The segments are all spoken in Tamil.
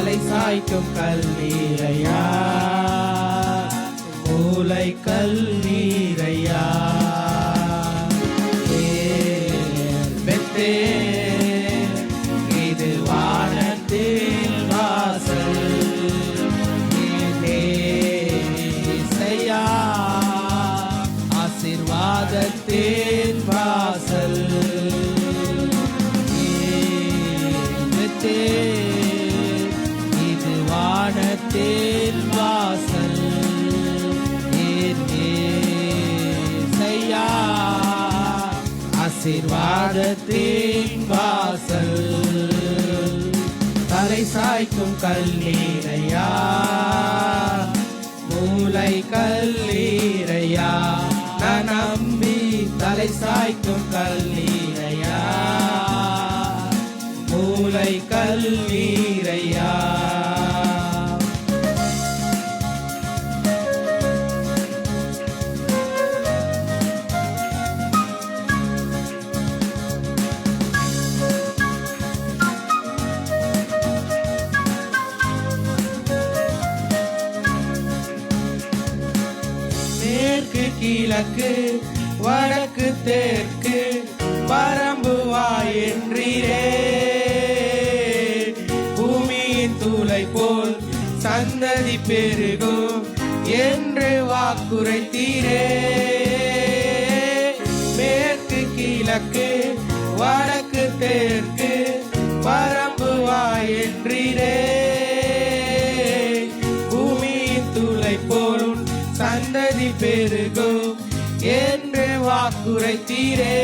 தலை சாய்க்கும் கல்லீரையா, மூளை கல்லீரையா. இது வானத்தின் வாசல், ஆசீர்வாதத்தின் வாசல். இது வானத்தின் வாசல், ஆசீர்வாதத்தின் வாசல். தலை சாய்க்கும் கல்லீரையா, மூளை கல்லீரையா. நான் நம்பி தலை சாய்க்கும் கல்லீரையா, மூளை கல்லீரையா. மேற்கு கிழக்கு வடக்கு தெற்கு பரம்புவாய் என்றீரே. பூமியின் தூளை போல் சந்ததி பெருகும் என்று வாக்குரைத்தீரே. மேற்கு கிழக்கு வடக்கு தெற்கு பரம்புவாய் என்றீரே. பூமியின் தூளை போல் சந்ததி பெருகும் என்று வாக்குரைத்தீரே.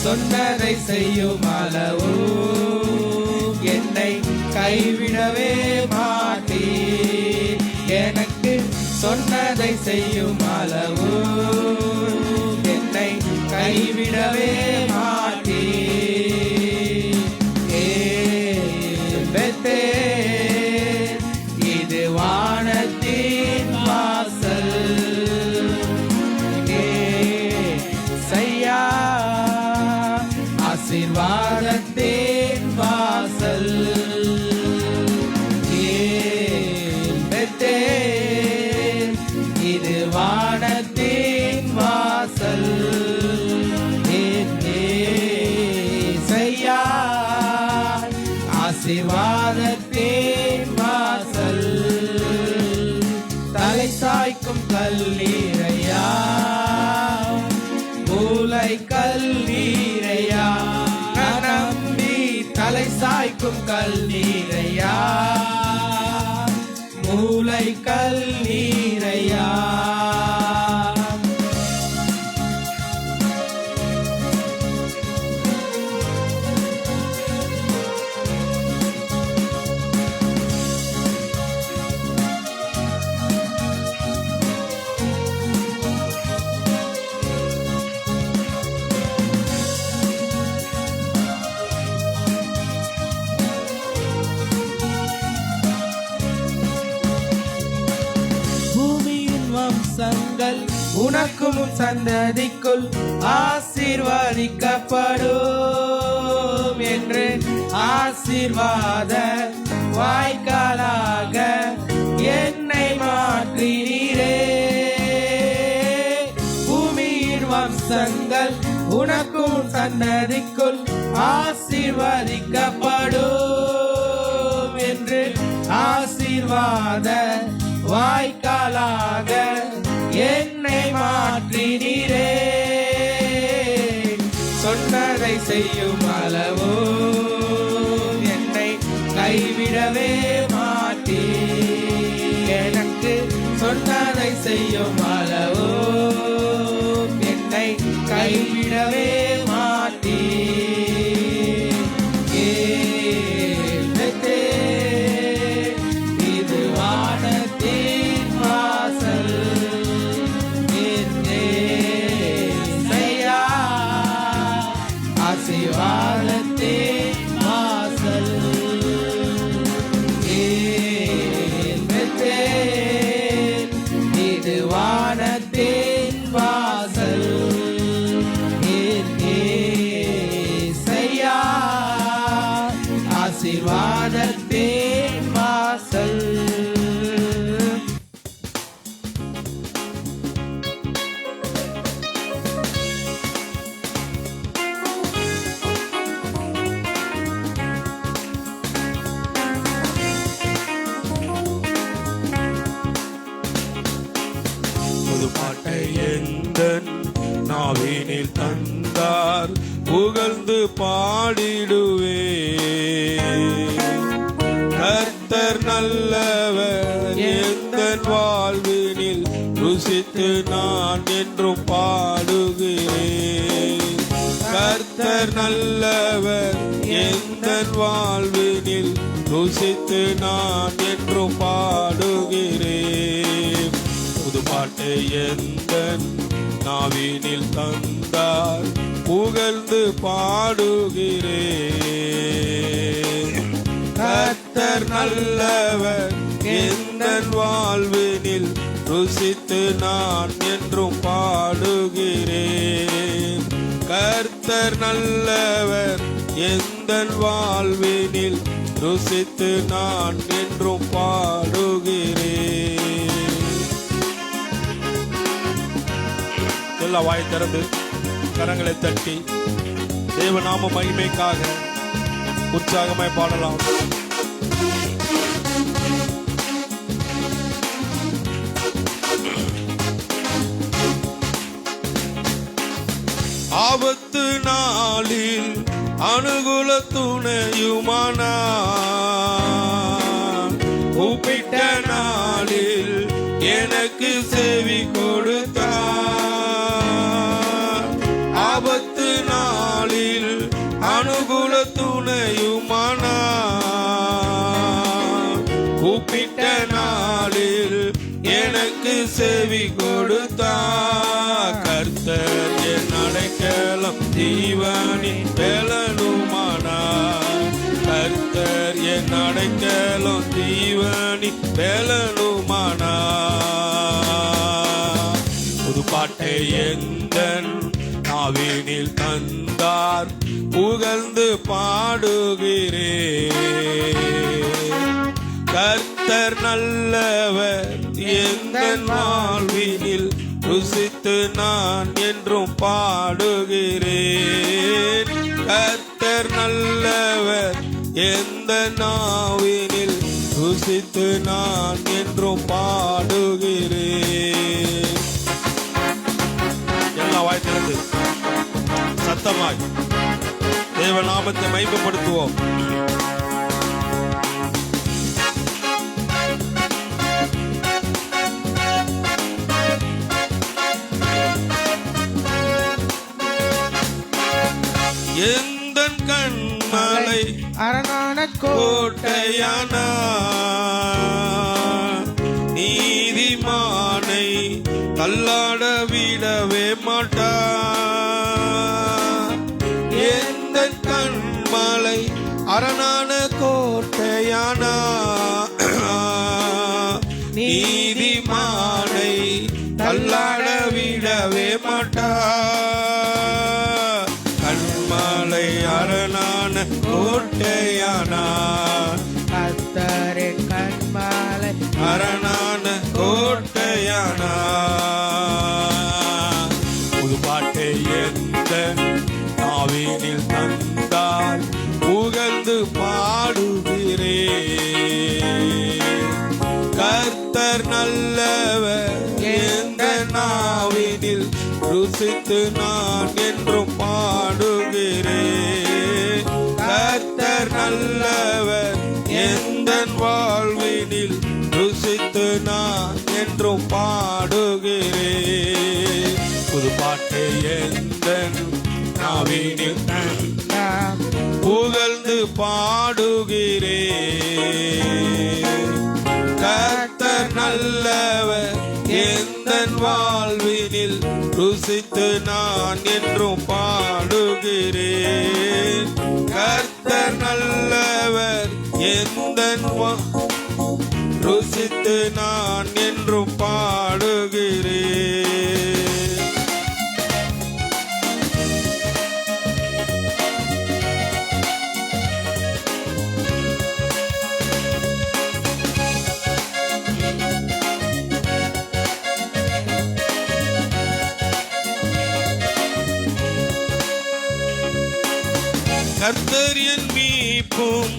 சொன்னதை செய்யும் அளவு என்னை கைவிடவே மாட்டீர். எனக்கு சொன்னதை செய்யும் அளவு என்னை கைவிடவே மாட்டீர். இது வானத்தின் வாசல், ஆசீர்வாதத்தின் வாசல். இது வானத்தின் வாசல், ஆசீர்வாதத்தின் வாசல். தலை சாய்க்கும் கல்லீரையா, மூளை கல்லீரையா. நான் நம்பி தலை சாய்க்கும் கல்லீரையா, மூளை கல்லீரையா. வம்சங்கள் உனக்கும் சந்ததிக்குள் ஆசீர்வதிக்கப்படும் என்று ஆசீர்வாத வாய்க்காலாக என்னை மாற்றினீரே. பூமியின் வம்சங்கள் உனக்கும் சந்ததிக்குள் ஆசீர்வதிக்கப்படும் என்று ஆசீர்வாத வாய்க்காலாக என்னை மாற்றினீரே. சொன்னதை செய்யும் அளவோ என்னை கைவிடவே மாட்டீர். எனக்கு சொன்னதை செய்யும் அளவோ என்னை கைவிடவே மாட்டீர். இது வானத்தின் வாசல், ஆசீர்வாதத்தின் வாசல். நாவினில் தந்தார் புகழ்ந்து பாடிடுவே. கர்த்தர் நல்லவர் எந்தன் வாழ்வினில் ருசித்து நான் என்றும் பாடுகிறேன். கர்த்தர் நல்லவர் எந்தன் வாழ்வினில் ருசித்து நான் என்றும் பாடுகிறேன். புது பாட்டை எந்தன் நாவினில் தந்தார் புகழ்ந்து பாடுகிறேன். கர்த்தர் நல்லவர் எந்தன் வாழ்வினில் ருசித்து நான் என்றும் பாடுகிறேன். கர்த்தர் நல்லவர் எந்தன் வாழ்வினில் ருசித்து நான் என்றும் பாடுகிறேன். எல்லா வாய் திறந்து கரங்களை தட்டி தேவநாம மகிமைக்காக உற்சாகமாய் பாடலாம். ஆபத்து நாளில் அனுகூல துணையுமானார். கூப்பிட்ட நாளில் எனக்கு செவி கொடுத்தார். ஆபத்து நாளில் அனுகூல துணையுமானார். கூப்பிட்ட நாளில் எனக்கு செவி கொடுத்தார். கர்த்தர் என் அடைக்கலம் ஜீவனின் பெலனுமானார். கர்த்தர் என் அடைக்கலம் ஜீவனின் பெலனுமானார். புது பாட்டை எந்தன் நாவினில் தந்தார் புகழ்ந்து பாடுகிறேன். கர்த்தர் நல்லவர் எந்தன் வாழ்வினில் ருசித்து நான் என்றும் பாடுகிறேன். கர்த்தர் நல்லவர் எந்தன் நாவினில் ருசித்து நான் என்றும் பாடுகிறேன். எல்லா வாய் திறந்து சத்தமாய் தேவநாமத்தை மகிமைப்படுத்துவோம். எந்தன் கண்மலை அரணான கோட்டையான நீதிமானை தள்ளாட விடவே மாட்டார். எந்தன் கண்மலை அரணான கோட்டையான நீதிமானை தள்ளாட விடவே மாட்டார். கண்மலை அரணான கோட்டையானார். கர்த்தரின் கண்மலை அரணான கோட்டையானார். புது பாட்டை எந்தன் நாவினில் தந்தார் புகழ்ந்து பாடுகிறேன். கர்த்தர் நல்லவர் எந்தன் நாவினில் ருசித்து நான் என்றும் பாடுகிறேன். கர்த்தர் நல்லவர் எந்தன் வாழ்வினில் ருசித்து நான் என்றும் பாடுகிறேன். புது பாட்டை எந்தன் நாவினில் புகழ்ந்து பாடுகிறேன். கர்த்தர் நல்லவர் எந்தன் வாழ்வினில் ருசித்து நான் என்றும் பாடுகிறேன். கர்த்தர் நல்லவர் எந்தன் ருசித்து நான் என்றும் பாடுகிறேன். கர்த்தர் என் மீட்பும்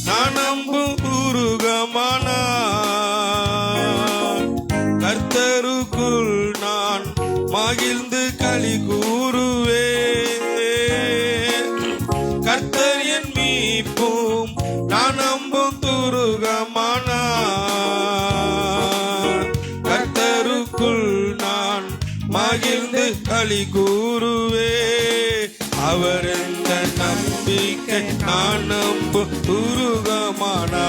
நான் நம்பும் உருகமானார். கர்த்தருக்குள் நான் மகிழ்ந்து களி கூறுவேன். களி கூறுவே. அவர் எந்த நம்பிக்கை நான் நம்பும் துருகமானார்.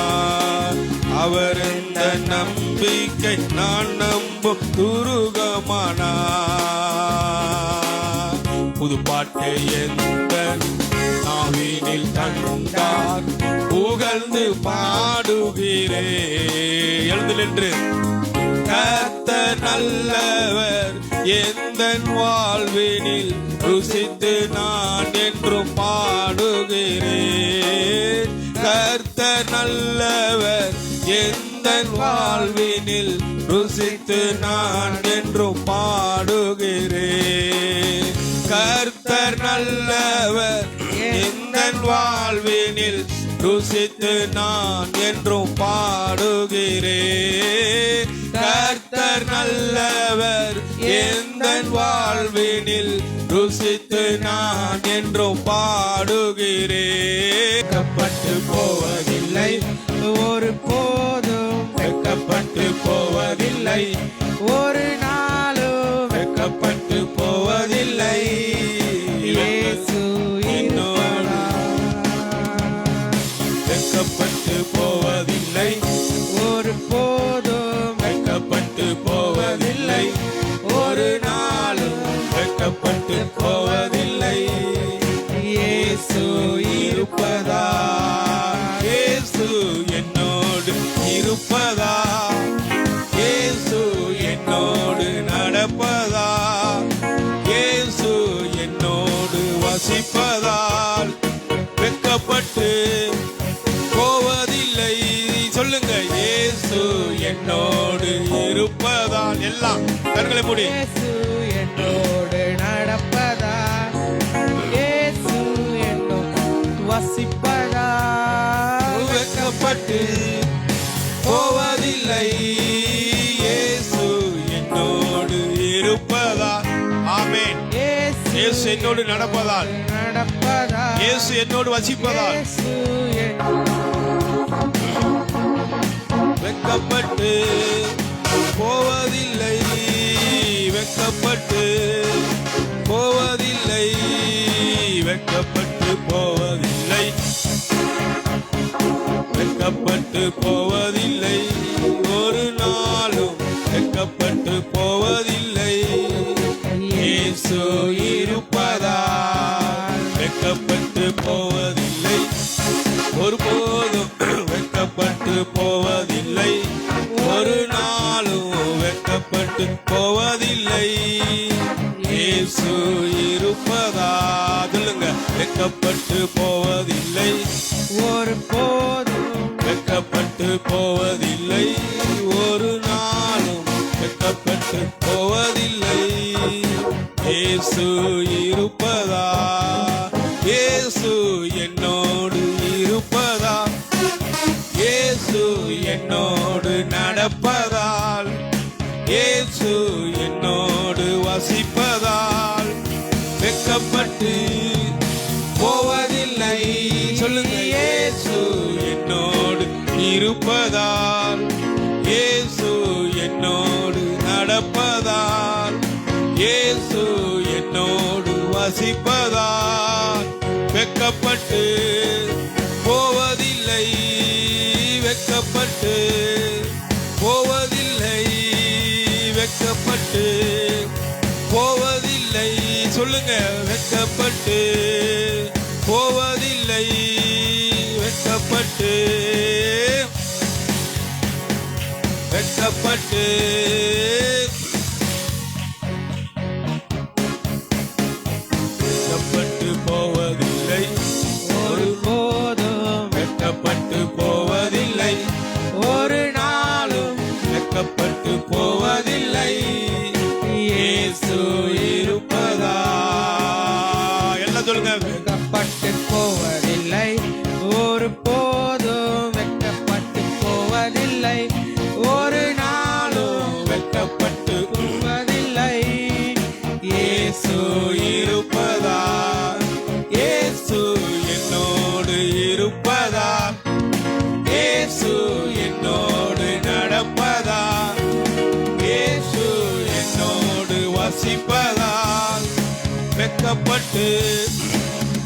அவர் எந்த நம்பிக்கை நான் நம்பும் துருகமானார். புது பாட்டை எந்த நாவினில் தந்தார் புகழ்ந்து பாடுகிறே. எழுந்து நின்று கர்த்தர் நல்லவர் எந்தன் வாழ்வினில் ருசித்து நான் என்றும் பாடுகிறேன். கர்த்தர் நல்லவர் எந்தன் வாழ்வினில் ருசித்து நான் என்றும் பாடுகிறேன். கர்த்தர் நல்லவர் எந்தன் வாழ்வினில் ருசித்து நான் என்றும் பாடுகிறேன். கர்த்தர் நல்லவர் எந்தன் வாழ்வினில் ருசித்து நான் என்றும் பாடுகிறேன். வெட்கப்பட்டு போவதில்லை ஒரு போதும், வெட்கப்பட்டு போவதில்லை ஒரு நாளும் வெட்கப்பட்டு போவதில்லை. இயேசு இருப்பதால். வெட்கப்பட்டு போவதில்லை ஒரு போதும் வெட்கப்பட்டு போவதில்லை ஒரு நாளும் வெட்கப்பட்டு போவதில்லை. இயேசு இருப்பதா, இயேசு என்னோடு இருப்பதா, இயேசு என்னோடு நடப்பதா, இயேசு என்னோடு வசிப்பதால் வெட்கப்பட்டு போவதில்லை. சொல்லுங்க, இயேசு என்னோடு இருப்பதால். எல்லாம் கண்களை மூடி. இயேசு என்னோடு நடப்பதா, இயேசு என்னோடு வசிப்பதா. வெட்கப்பட்டு போவதில்லை. இயேசு என்னோடு இருப்பதால். ஆமென். இயேசு என்னோடு நடப்பதால், நடப்பதா, இயேசு என்னோடு வசிப்பதால் இயேசு வெட்கப்பட்டு போவதில்லை. வெட்கப்பட்டு போவதில்லை. வெட்கப்பட்டு போவதில்லை. வெட்கப்பட்டு போவதில்லை ஒரு நாளும் வெட்கப்பட்டு போவதில்லை. இயேசு இருப்பதால் வெட்கப்பட்டு போவதில்லை. ஒருபோதும் வெட்கப்பட்டு போவதில்லை. ஒரு நாளும் வெட்கப்பட்டு போவதில்லை. இயேசு இருப்பதா. சொல்லுங்க, வெட்கப்பட்டு போவதில்லை. ஒரு போதும் வெட்கப்பட்டு போவதில்லை. ஒரு நாளும் வெட்கப்பட்டு போவதில்லை. இயேசு இருப்பதா. இயேசு என்னோடு இருப்பதா, இயேசு என்னோடு நடப்பதால், இயேசு என்னோடு வசிப்பதால் வெட்கப்பட்டு போவதில்லை. சொல்லுங்க, இயேசு என்னோடு இருப்பதால், இயேசு என்னோடு நடப்பதால், இயேசு என்னோடு வசிப்பதால் வெட்கப்பட்டு போவதில்லை. வெட்கப்பட்டு போவதில்லை. வெட்கப்பட்டு போவதில்லை. சொல்லுங்க, வெட்கப்பட்டு போவதில்லை. வெட்கப்பட்டு வெட்கப்பட்டு வெட்கப்பட்டு போவதில்லை. ஒரு போதும் வெட்கப்பட்டு போவதில்லை. ஒரு நாளும் வெட்கப்பட்டு போவதில்லை. இயேசு இருப்பதா. எல்லாம் சொல்லுங்க, வெட்கப்பட்டு போவதில்லை. ஒரு போதும் வெட்கப்பட்டு போவதில்லை. ஒரு நாளும் வெட்கப்பட்டு போவதில்லை. இயேசு இருப்பதா. இயேசு என்னோடு இருப்பதா, இயேசு என்னோடு நடப்பதா, இயேசு என்னோடு வசிப்பதா வெட்கப்பட்டு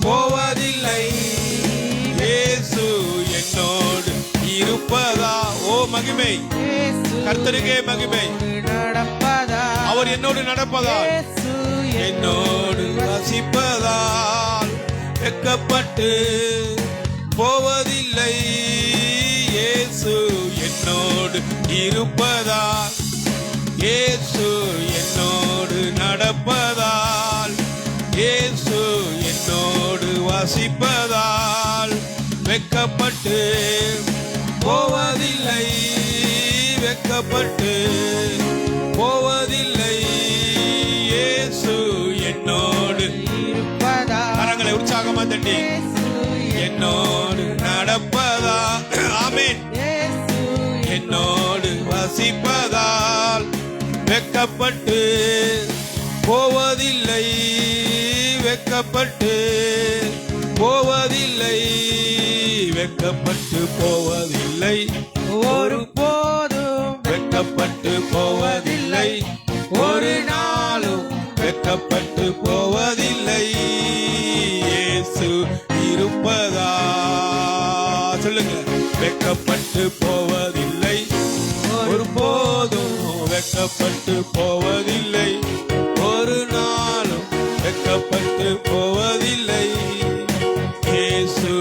போவதில்லை. இயேசு என்னோடு இருப்பதா. ஓ மகிமை, கர்த்தருக்கே மகிமை. நடப்பதா அவர் என்னோடு நடப்பதால், இயேசு என்னோடு வசிப்பதால் வெட்கப்பட்டு போவதில்லை. இயேசு என்னோடு இருப்பதால், இயேசு என்னோடு நடப்பதால், இயேசு என்னோடு வசிப்பதால் வெட்கப்பட்டு போவதில்லை. வெட்கப்பட்டு போவதில்லை. இயேசு என்னோடு இருப்பதா கரங்களை உற்சாகமா தட்டி என்னோடு நடப்பதா. ஆமென். இயேசு என்னோடு வசிப்பதால் வெட்கப்பட்டு போவதில்லை. வெட்கப்பட்டு போவதில்லை. வெட்கப்பட்டு போவதில்லை. ஒரு போதும் வெட்கப்பட்டு போவதில்லை. ஒரு நாளும் வெட்கப்பட்டு போவதில்லை. இயேசு இருப்பதா. சொல்லுங்க. வெட்கப்பட்டு போவதில்லை. ஒரு போதும் வெட்கப்பட்டு போவதில்லை. ஒரு நாளும் வெட்கப்பட்டு போவதில்லை. இயேசு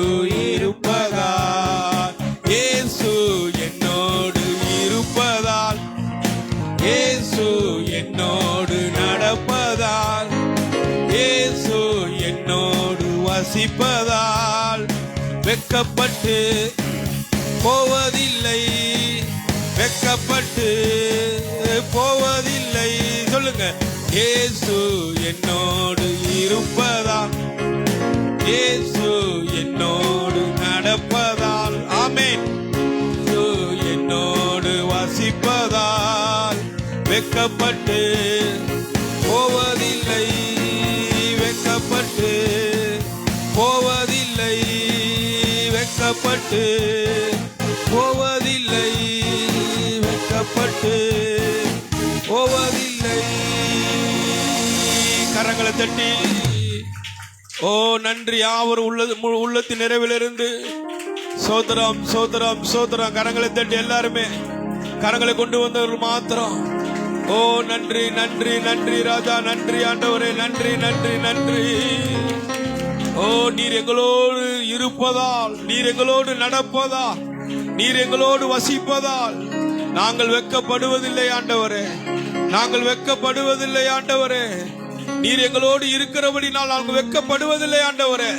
இருப்பதால், இயேசு என்னோடு இருப்பதால், இயேசு என்னோடு நடப்பதால், இயேசு என்னோடு வசிப்பதால் வெட்கப்பட்டு போவதில்லை. வெட்கப்பட்டு போவதில்லை. சொல்லுங்க. இயேசு என்னோடு இருப்பதால், இயேசு என்னோடு நடப்பதால், ஆமென். இயேசு என்னோடு வசிப்பதால் வெட்கப்பட்டு போவதில்லை. வெட்கப்பட்டு போவதில்லை. வெட்கப்பட்டு போவதில்லை. வெட்கப்பட்டு போவதில்லை. கரங்களை தட்டி ஓ நன்றி. யாவர் உள்ளத்தின் நிறைவிலிருந்து சோதரம் சோதரம் சோதரம். கரங்களை தட்டி எல்லாருமே கரங்களை கொண்டு வந்தவர்கள் மாத்திரம். ஓ நன்றி நன்றி நன்றி ராஜா. நன்றி ஆண்டவரே. நன்றி நன்றி நன்றி. ஓ நீர் எங்களோடு இருப்பதால், நீர் எங்களோடு நடப்பதால், நீர் எங்களோடு வசிப்பதால் நாங்கள் வெட்கப்படுவதில்லை ஆண்டவரே. நாங்கள் வெட்கப்படுவதில்லை ஆண்டவரே. நீர் எங்களோடு இருக்கிறபடினால் நாங்கள் வெட்கப்படுவதில்லை ஆண்டவரே.